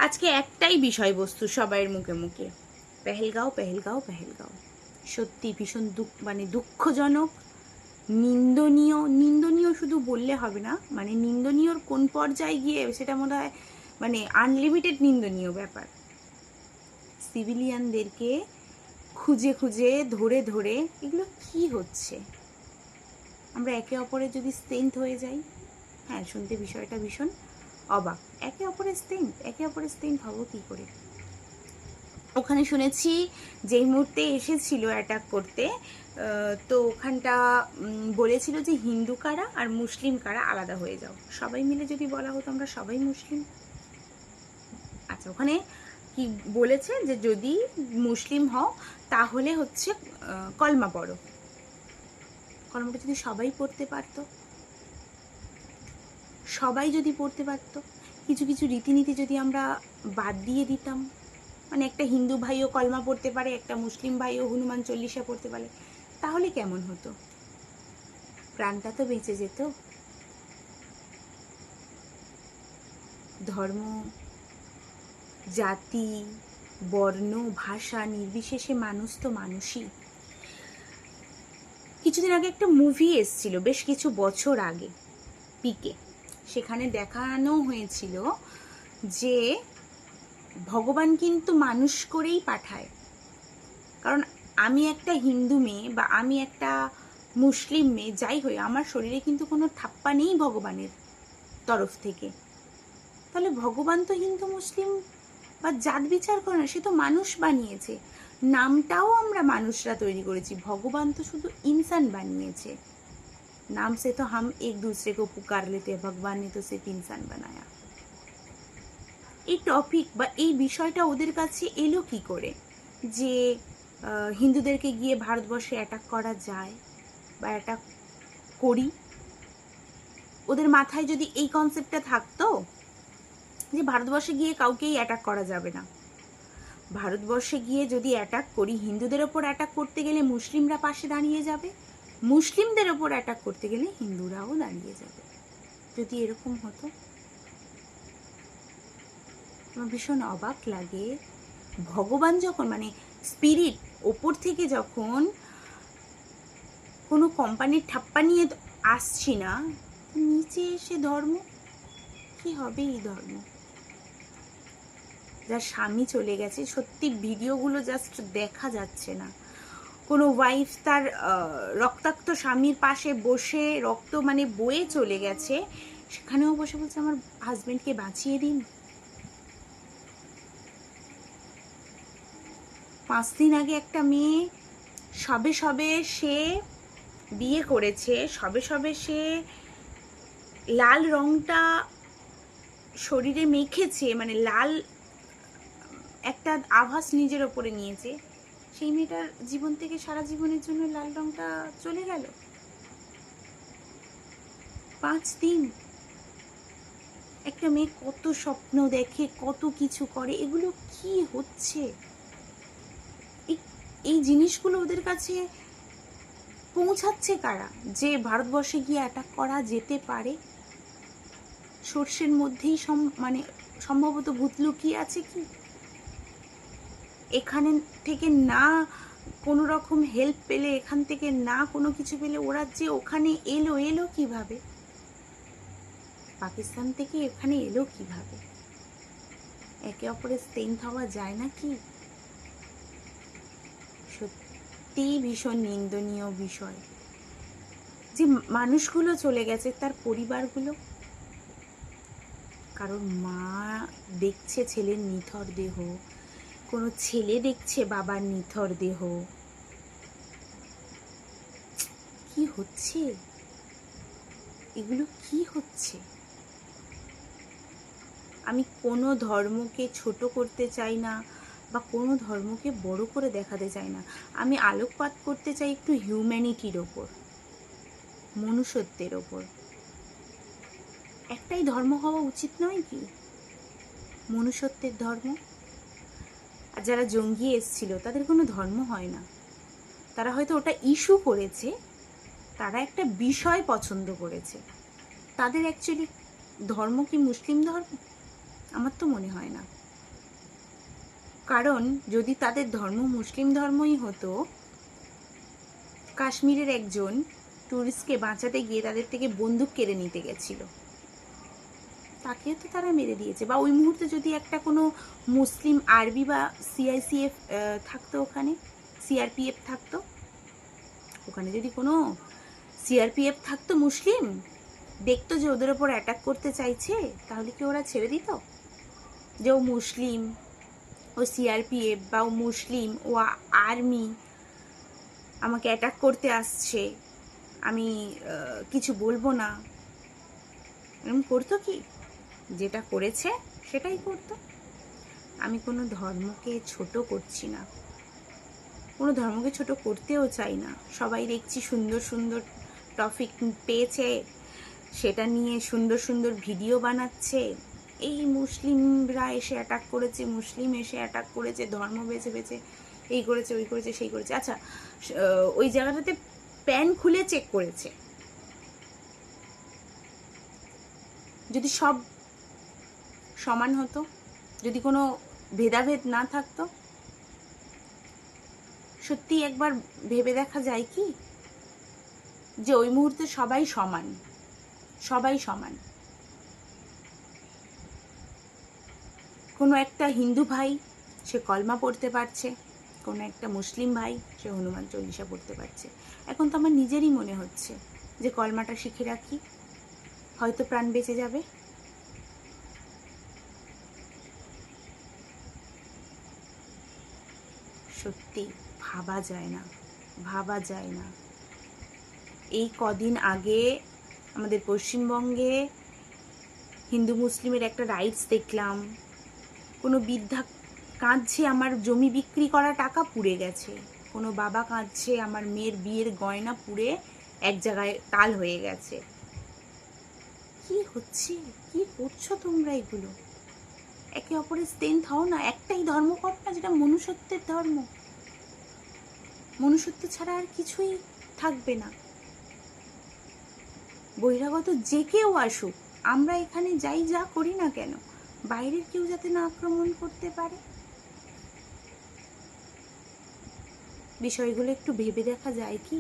আজকে একটাই বিষয়বস্তু সবাইয়ের মুখে মুখে, পেহেলগাঁও পেহেলগাঁও পেহেলগাঁও। সত্যি ভীষণ দুঃখজনক, নিন্দনীয়। নিন্দনীয় শুধু বললে হবে না, নিন্দনীয়র কোন পর্যায়ে গিয়ে সেটা মনে হয় আনলিমিটেড নিন্দনীয় ব্যাপার। সিভিলিয়ানদেরকে খুঁজে খুঁজে ধরে ধরে এগুলো কি হচ্ছে? আমরা একে অপরের যদি স্ট্রেংথ হয়ে যাই, হ্যাঁ, শুনতে বিষয়টা ভীষণ অবাক। একে অপরের স্ট্রেংথ হবো কি করে? ওখানে শুনেছি যেই মুহূর্তে এসেছিল অ্যাটাক করতে, তো ওখানটা বলেছিল যে হিন্দু কারা আর মুসলিম কারা আলাদা হয়ে যাও। সবাই মিলে যদি বলা হতো আমরা সবাই মুসলিম, আচ্ছা, ওখানে কি বলেছে যে যদি মুসলিম হও তাহলে হচ্ছে কলমা পড়ো। কলমাটা যদি সবাই পড়তে পারতো, সবাই যদি পড়তে পারতো, কিছু কিছু রীতিনীতি যদি আমরা বাদ দিয়ে দিতাম, একটা হিন্দু ভাইও কলমা পড়তে পারে, একটা মুসলিম ভাইও হনুমান চল্লিশা পড়তে পারে, তাহলে কেমন হতো? প্রাণটা তো বেঁচে যেত। ধর্ম, জাতি, বর্ণ, ভাষা নির্বিশেষে মানুষ তো মানুষই। কিছুদিন আগে একটা মুভি এসেছিল, বেশ কিছু বছর আগে, পিকে। সেখানে দেখানো হয়েছিল যে ভগবান কিন্তু মানুষ করেই পাঠায়। কারণ আমি একটা হিন্দু মেয়ে বা আমি একটা মুসলিম মেয়ে, যাই হই, আমার শরীরে কিন্তু কোনো ঠাপ্পা নেই ভগবানের তরফ থেকে। তাহলে ভগবান তো হিন্দু মুসলিম বা জাত বিচার করে না, সে তো মানুষ বানিয়েছে। নামটাও আমরা মানুষরা তৈরি করেছি, ভগবান তো শুধু ইনসান বানিয়েছে। নাম সে তো হাম এক दूसरे को पुकार लेते हैं, भगवान ने तो सिर्फ इंसान बनाया। এই টপিক বা এই বিষয়টা ওদের কাছে এলো কি করে যে হিন্দুদেরকে গিয়ে ভারতবর্ষে অ্যাটাক করা যায় বা অ্যাটাক করি? ওদের মাথায় যদি এই কনসেপ্টটা থাকতো যে ভারতবর্ষে গিয়ে কাউকেই অ্যাটাক করা যাবে না, ভারতবর্ষে গিয়ে যদি অ্যাটাক করি, হিন্দুদের ওপর অ্যাটাক করতে গেলে মুসলিমরা পাশে দাঁড়িয়ে যাবে, মুসলিমদের ওপর অ্যাটাক করতে গেলে হিন্দুরাও দাঁড়িয়ে যাবে। যদি এরকম হতো, আমার ভীষণ অবাক লাগে। ভগবান যখন স্পিরিট ওপর থেকে যখন কোনো কোম্পানির ঠাপ্পা নিয়ে আসছি না, নিচে এসে ধর্ম কি হবে? এই ধর্ম যার স্বামী চলে গেছে, সত্যি ভিডিওগুলো জাস্ট দেখা যাচ্ছে না। কোনো ওয়াইফ তার রক্তাক্ত স্বামীর পাশে বসে, রক্ত বয়ে চলে গেছে, সেখানেও বসে বলছে আমার হাজবেন্ডকে বাঁচিয়ে দিন। 5 দিন আগে একটা মেয়ে সবে সবে সে বিয়ে করেছে, সবে সবে সে লাল রংটা শরীরে মেখেছে, লাল একটা আভাস নিজের ওপরে নিয়েছে, সেই মেয়েটার জীবন থেকে সারা জীবনের জন্য লাল রংটা চলে গেল। 5 দিন একটা মেয়ে কত স্বপ্ন দেখে, কত কিছু করে, এগুলো কি হচ্ছে? এই জিনিসগুলো ওদের কাছে পৌঁছাচ্ছে কারা যে ভারতবর্ষে গিয়ে অ্যাটাক করা যেতে পারে? সর্ষের মধ্যেই সম্ভবত ভূত লুকিয়ে আছে কি? এখানে থেকে না কোনো রকম হেল্প পেলে, এখান থেকে না কোনো কিছু পেলে, ওরা যে ওখানে এলো কিভাবে? পাকিস্তান থেকে এখানে এলো কিভাবে? একে অপরের স্ট্রেংথ হওয়া যায় না কি? সত্যি ভীষণ নিন্দনীয় বিষয় যে মানুষগুলো চলে গেছে, তার পরিবারগুলো। কারণ মা দেখছে ছেলের নিথর দেহ, কোনো ছেলে দেখছে বাবার নিথর দেহ। কি হচ্ছে? এগুলো কি হচ্ছে? আমি কোনো ধর্মকে ছোট করতে চাই না বা কোনো ধর্মকে বড় করে দেখাতে চাই না। আমি আলোকপাত করতে চাই একটু হিউম্যানিটির ওপর, মনুষ্যত্বের ওপর। একটাই ধর্ম হওয়া উচিত নয় কি? মনুষ্যত্বের ধর্ম। আর যারা জঙ্গি এসছিল তাদের কোনো ধর্ম হয় না, তারা হয়তো ওটা ইস্যু করেছে, তারা একটা বিষয় পছন্দ করেছে। তাদের অ্যাকচুয়ালি ধর্ম কি মুসলিম ধর্ম? আমার তো মনে হয় না। কারণ যদি তাদের ধর্ম মুসলিম ধর্মই হতো, কাশ্মীরের একজন টুরিস্টকে বাঁচাতে গিয়ে তাদের থেকে বন্দুক কেড়ে নিতে গেছিল, তাকেও তো তারা মেরে দিয়েছে। বা ওই মুহূর্তে যদি একটা কোনো মুসলিম আর্মি বা সিআইসিএফ থাকতো, ওখানে সিআরপিএফ থাকতো, ওখানে যদি কোনো সিআরপিএফ থাকতো মুসলিম, দেখতো যে ওদের ওপর অ্যাটাক করতে চাইছে, তাহলে কি ওরা ছেড়ে দিত? যে ও মুসলিম, ও সিআরপিএফ বা ও মুসলিম, ও আর্মি, আমাকে অ্যাটাক করতে আসছে, আমি কিছু বলবো না, এরকম করতো কি? যেটা করেছে সেটাই করতো। আমি কোনো ধর্মকে ছোট করছি না, কোনো ধর্মকে ছোট করতেও চাই না। সবাই দেখছি সুন্দর সুন্দর টপিক পেয়েছে, সেটা নিয়ে সুন্দর সুন্দর ভিডিও বানাচ্ছে। এই মুসলিমরা এসে অ্যাটাক করেছে, মুসলিম এসে অ্যাটাক করেছে, ধর্ম বেছে বেছে এই করেছে, ওই করেছে, সেই করেছে। আচ্ছা, ওই জায়গাটাতে প্যান খুলে চেক করেছে। যদি সব সমান হতো, যদি কোনো ভেদাভেদ না থাকতো, সত্যি একবার ভেবে দেখা যায় কি যে ওই মুহূর্তে সবাই সমান, সবাই সমান। কোনো একটা হিন্দু ভাই সে কলমা পড়তে পারছে, কোনো একটা মুসলিম ভাই সে হনুমান চল্লিশা পড়তে পারছে। এখন তো আমার নিজেরই মনে হচ্ছে যে কলমাটা শিখে রাখি, হয়তো প্রাণ বেঁচে যাবে। সত্যি ভাবা যায় না, ভাবা যায় না। এই কদিন আগে আমাদের পশ্চিমবঙ্গে হিন্দু মুসলিমের একটা রাইটস দেখলাম, কোনো বৃদ্ধা কাঁদছে আমার জমি বিক্রি করা টাকা পুড়ে গেছে, কোনো বাবা কাঁদছে আমার মেয়ের বিয়ের গয়না পুড়ে এক জায়গায় তাল হয়ে গেছে। কি হচ্ছে? কি করছো তোমরা এগুলো? একে অপরের স্ট্রেংথ হও না, একটাই ধর্ম কর না, যেটা মনুষ্যত্বের ধর্ম। মনুষ্যত্ব ছাড়া আর কিছুই থাকবে না। বহিরাগত যে কেউ আসুক, আমরা এখানে যাই যা করি না কেন, বাইরের কেউ যাতে না আক্রমণ করতে পারে। বিষয়গুলো একটু ভেবে দেখা যায় কি?